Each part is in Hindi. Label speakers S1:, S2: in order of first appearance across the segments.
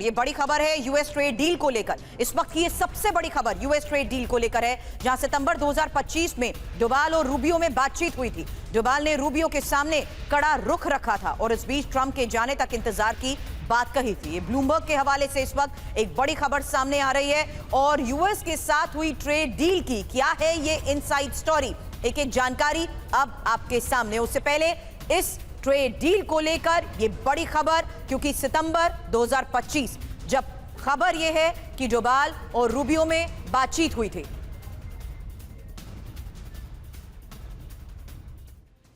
S1: ये बड़ी खबर है यूएस ट्रेड डील को लेकर। इस वक्त की ये सबसे बड़ी खबर यूएस ट्रेड डील को लेकर है, जहां सितंबर 2025 में डोवाल और रूबियो में बातचीत हुई थी। डोवाल ने रूबियो के सामने कड़ा रुख रखा था और इस बीच ट्रंप के जाने तक इंतजार की बात कही थी। ये ब्लूमबर्ग के हवाले से इस वक्त एक बड़ी खबर सामने आ रही है और यूएस के साथ हुई ट्रेड डील की क्या है ये इनसाइड स्टोरी, एक एक जानकारी अब आपके सामने। उससे पहले इस ट्रेड डील को लेकर ये बड़ी खबर, क्योंकि सितंबर 2025 जब खबर ये है कि डोवाल और रूबियो में बातचीत हुई थी।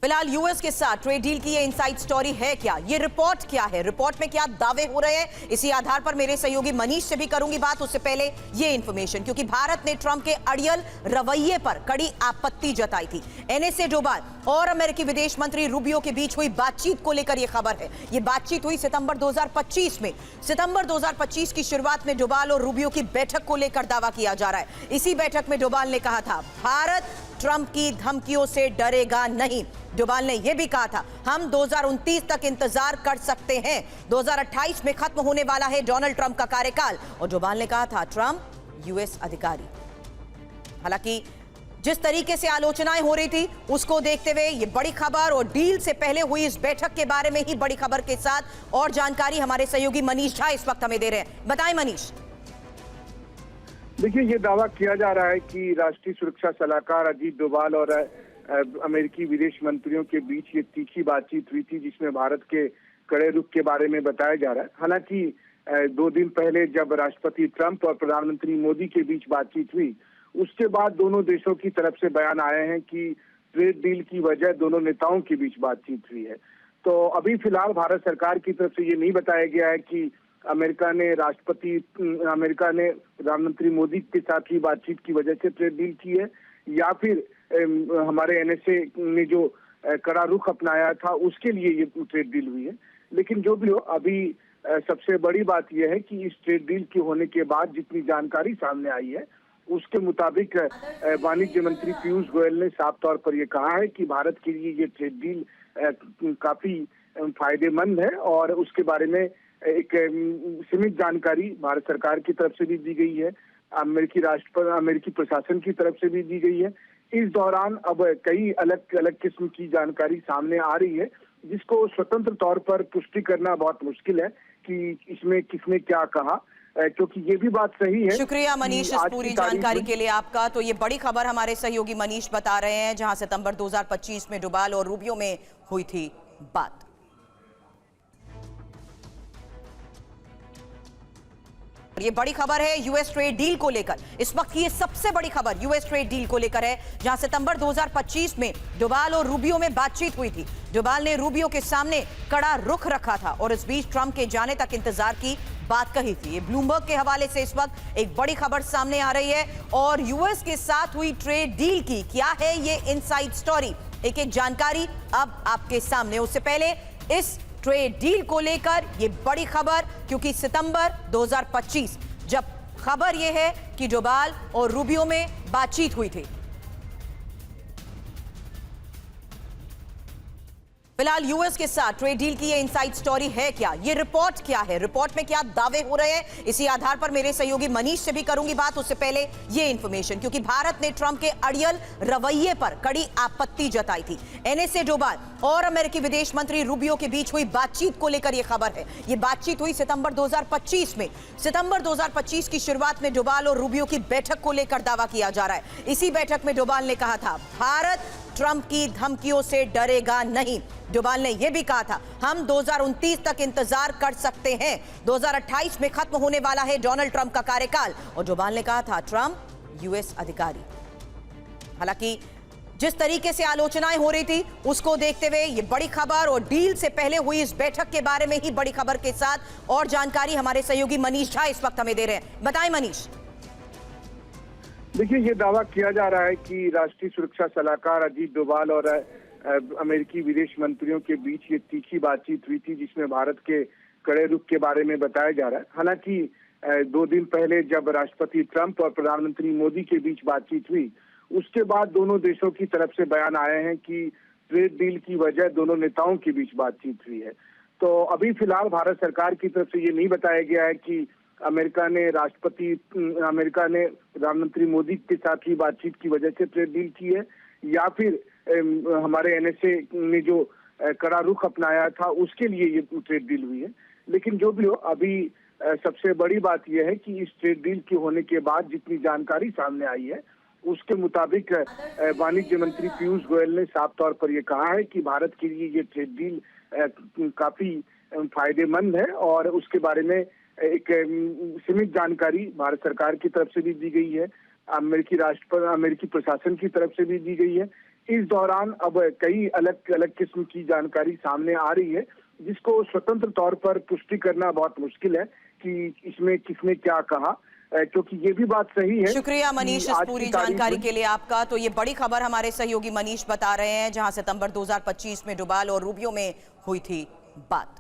S1: फिलहाल यूएस के साथ ट्रेड डील की ये इनसाइड स्टोरी है क्या, ये रिपोर्ट क्या है, रिपोर्ट में क्या दावे हो रहे हैं, इसी आधार पर मेरे सहयोगी मनीष से भी करूंगी बात। उससे पहले ये इंफॉर्मेशन, क्योंकि भारत ने ट्रंप के अड़ियल रवैये पर कड़ी आपत्ति जताई थी। एनएसए डोवाल और अमेरिकी विदेश मंत्री रूबियो के बीच हुई बातचीत को लेकर यह खबर है। यह बातचीत हुई सितंबर 2025 में। सितंबर 2025 की शुरुआत में डोवाल और रूबियो की बैठक को लेकर दावा किया जा रहा है। इसी बैठक में डोवाल ने कहा था, भारत ट्रंप की धमकियों से डरेगा नहीं। डोवाल ने यह भी कहा था, हम 2029 तक इंतजार कर सकते हैं। 2028 में खत्म होने वाला है डोनाल्ड ट्रंप का कार्यकाल। और डोवाल ने कहा था, ट्रंप यूएस अधिकारी। हालांकि जिस तरीके से आलोचनाएं हो रही थी उसको देखते हुए ये बड़ी खबर और डील से पहले हुई इस बैठक के बारे में ही बड़ी खबर के साथ और जानकारी हमारे सहयोगी मनीष झा इस वक्त हमें दे रहे हैं। बताएं मनीष।
S2: देखिए, ये दावा किया जा रहा है कि राष्ट्रीय सुरक्षा सलाहकार अजीत डोभाल और अमेरिकी विदेश मंत्रियों के बीच ये तीखी बातचीत हुई थी, जिसमें भारत के कड़े रुख के बारे में बताया जा रहा है। हालांकि 2 दिन पहले जब राष्ट्रपति ट्रंप और प्रधानमंत्री मोदी के बीच बातचीत हुई, उसके बाद दोनों देशों की तरफ से बयान आए हैं कि ट्रेड डील की वजह दोनों नेताओं के बीच बातचीत हुई है। तो अभी फिलहाल भारत सरकार की तरफ से ये नहीं बताया गया है कि अमेरिका ने प्रधानमंत्री मोदी के साथ ही बातचीत की वजह से ट्रेड डील की है, या फिर हमारे एनएसए ने जो कड़ा रुख अपनाया था उसके लिए ये ट्रेड डील हुई है। लेकिन जो भी हो, अभी सबसे बड़ी बात यह है कि इस ट्रेड डील के होने के बाद जितनी जानकारी सामने आई है उसके मुताबिक वाणिज्य मंत्री पीयूष गोयल ने साफ तौर पर यह कहा है कि भारत के लिए ये ट्रेड डील काफी फायदेमंद है और उसके बारे में एक सीमित जानकारी भारत सरकार की तरफ से भी दी गई है, अमेरिकी प्रशासन की तरफ से भी दी गई है। इस दौरान अब कई अलग अलग किस्म की जानकारी सामने आ रही है, जिसको स्वतंत्र तौर पर पुष्टि करना बहुत मुश्किल है कि इसमें किसने क्या कहा, क्योंकि ये भी बात सही है।
S1: शुक्रिया मनीष इस पूरी जानकारी के लिए आपका। तो ये बड़ी खबर हमारे सहयोगी मनीष बता रहे हैं, जहां सितंबर 2025 में डोभाल और रूबियो में हुई थी बात। ये बड़ी खबर है यूएस ट्रेड डील को लेकर। इस वक्त की ये सबसे बड़ी खबर यूएस ट्रेड डील को लेकर है, जहां सितंबर 2025 में डोवाल और रूबियो में बातचीत हुई थी। डोवाल ने रूबियो के सामने कड़ा रुख रखा था और इस बीच ट्रंप के जाने तक इंतजार की बात कही थी। ये ब्लूमबर्ग के हवाले से इस वक्त एक बड़ी खबर सामने आ रही है और यूएस के साथ हुई ट्रेड डील की क्या है ये इनसाइड स्टोरी, एक एक जानकारी अब आपके सामने। उससे पहले इस ट्रेड डील को लेकर ये बड़ी खबर, क्योंकि सितंबर 2025 जब खबर ये है कि डोवाल और रूबियो में बातचीत हुई थी। फिलहाल यूएस के साथ ट्रेड डील की ये इनसाइड स्टोरी है क्या, ये रिपोर्ट क्या है, रिपोर्ट में क्या दावे हो रहे हैं, इसी आधार पर मेरे सहयोगी मनीष से भी करूंगी बात। उससे पहले ये इंफॉर्मेशन, क्योंकि भारत ने ट्रंप के अड़ियल रवैये पर कड़ी आपत्ति जताई थी। एनएसए डोवाल और अमेरिकी विदेश मंत्री रूबियो के बीच हुई बातचीत को लेकर यह खबर है। यह बातचीत हुई सितंबर 2025 में। सितंबर 2025 की शुरुआत में डोवाल और रूबियो की बैठक को लेकर दावा किया जा रहा है। इसी बैठक में डोवाल ने कहा था, भारत ट्रंप की धमकियों से डरेगा नहीं। डोवाल ने यह भी कहा था, हम 2029 तक इंतजार कर सकते हैं। 2028 में खत्म होने वाला है डोनाल्ड ट्रंप का कार्यकाल। और डोवाल ने कहा था, ट्रंप यूएस अधिकारी। हालांकि जिस तरीके से आलोचनाएं हो रही थी उसको देखते हुए ये बड़ी खबर और डील से पहले हुई इस बैठक के बारे में ही बड़ी खबर के साथ और जानकारी हमारे सहयोगी मनीष झा इस वक्त हमें दे रहे हैं। बताएं मनीष।
S2: देखिए, ये दावा किया जा रहा है कि राष्ट्रीय सुरक्षा सलाहकार अजीत डोभाल और अमेरिकी विदेश मंत्रियों के बीच ये तीखी बातचीत हुई थी, जिसमें भारत के कड़े रुख के बारे में बताया जा रहा है। हालांकि 2 दिन पहले जब राष्ट्रपति ट्रंप और प्रधानमंत्री मोदी के बीच बातचीत हुई, उसके बाद दोनों देशों की तरफ से बयान आए हैं कि ट्रेड डील की वजह दोनों नेताओं के बीच बातचीत हुई है। तो अभी फिलहाल भारत सरकार की तरफ से ये नहीं बताया गया है कि अमेरिका ने प्रधानमंत्री मोदी के साथ ही बातचीत की वजह से ट्रेड डील की है, या फिर हमारे एनएसए ने जो कड़ा रुख अपनाया था उसके लिए ये ट्रेड डील हुई है। लेकिन जो भी हो, अभी सबसे बड़ी बात यह है कि इस ट्रेड डील के होने के बाद जितनी जानकारी सामने आई है उसके मुताबिक वाणिज्य मंत्री पीयूष गोयल ने साफ तौर पर यह कहा है कि भारत के लिए ये ट्रेड डील काफी फायदेमंद है, और उसके बारे में एक सीमित जानकारी भारत सरकार की तरफ से भी दी गई है, अमेरिकी प्रशासन की तरफ से भी दी गई है। इस दौरान अब कई अलग अलग किस्म की जानकारी सामने आ रही है, जिसको स्वतंत्र तौर पर पुष्टि करना बहुत मुश्किल है कि इसमें किसने क्या कहा, क्योंकि ये भी बात सही है।
S1: शुक्रिया मनीष इस पूरी जानकारी के लिए आपका। तो ये बड़ी खबर हमारे सहयोगी मनीष बता रहे हैं, जहां सितंबर 2025 में डुबाल और रूबियो में हुई थी बात।